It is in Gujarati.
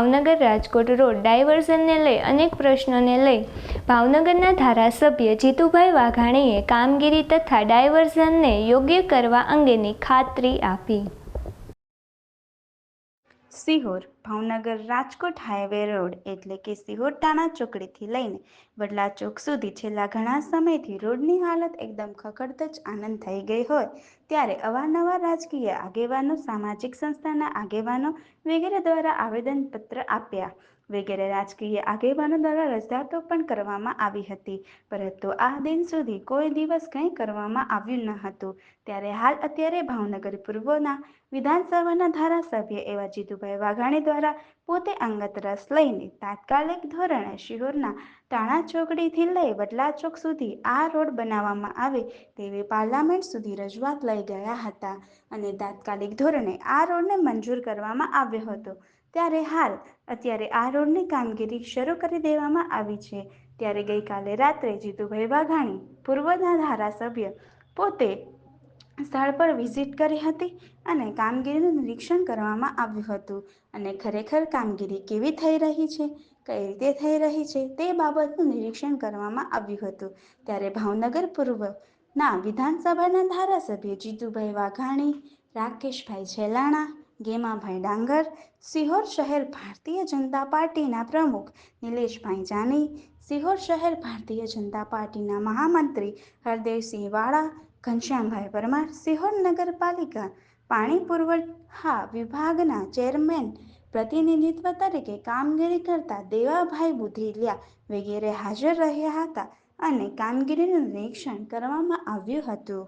ભાવનગર રાજકોટ રોડ ડાયવર્ઝનને લઈ અનેક પ્રશ્નોને લઈ ભાવનગરના ધારાસભ્ય જીતુભાઈ વાઘાણીએ કામગીરી તથા ડાયવર્ઝનને યોગ્ય કરવા અંગેની ખાતરી આપી. સિહોર ભાવનગર રાજકોટ હાઈવે રોડ એટલે કે સિહોર ટાણા ચોકડીથી લઈને વડલા ચોક સુધી છેલ્લા ઘણા સમયથી રોડની હાલત એકદમ ખખડધજ આનંદ થઈ ગઈ હોય ત્યારે અવારનવાર રાજકીય આગેવાનો, સામાજિક સંસ્થાના આગેવાનો વગેરે દ્વારા આવેદનપત્ર આપ્યા વગેરે રાજકીય આગેવાનો દ્વારા રજૂઆતો પણ કરવામાં આવી હતી, પરંતુ આ દિન સુધી કોઈ દિવસ કંઈ કરવામાં આવ્યું ન હતું. ત્યારે હાલ અત્યારે ભાવનગર પૂર્વના વિધાનસભાના ધારાસભ્ય એવા જીતુભાઈ વાઘાણી દ્વારા પોતે અંગત રસ લઈને તાત્કાલિક ધોરણે શિહોરના ટાણા ચોકડીથી લઈ વડલા ચોક સુધી આ રોડ બનાવવામાં આવે તેવી પાર્લામેન્ટ સુધી રજૂઆત લઈ ગયા હતા અને તાત્કાલિક ધોરણે આ રોડને મંજૂર કરવામાં આવ્યો હતો. ત્યારે હાલ અત્યારે આ રોડની કામગીરી શરૂ કરી દેવામાં આવી છે. ત્યારે ગઈકાલે રાત્રે જીતુભાઈ વાઘાણી પૂર્વના ધારાસભ્ય પોતે સ્થળ પર વિઝિટ કરી હતી અને કામગીરીનું નિરીક્ષણ કરવામાં આવ્યું હતું અને ખરેખર કામગીરી કેવી થઈ રહી છે, કઈ રીતે થઈ રહી છે તે બાબતનું નિરીક્ષણ કરવામાં આવ્યું હતું. ત્યારે ભાવનગર પૂર્વના વિધાનસભાના ધારાસભ્ય જીતુભાઈ વાઘાણી, રાકેશભાઈ છેલાણા, ગેમાભાઈ ડાંગર, સિહોર શહેર ભારતીય જનતા પાર્ટીના પ્રમુખ નિલેશભાઈ જાની, સિહોર શહેર ભારતીય જનતા પાર્ટીના મહામંત્રી હરદેવસિંહ વાળા, ઘનશ્યામભાઈ પરમાર, સિહોર નગરપાલિકા પાણી પુરવઠા વિભાગના ચેરમેન પ્રતિનિધિત્વ તરીકે કામગીરી કરતા દેવાભાઈ બુધેલિયા વગેરે હાજર રહ્યા હતા અને કામગીરીનું નિરીક્ષણ કરવામાં આવ્યું હતું.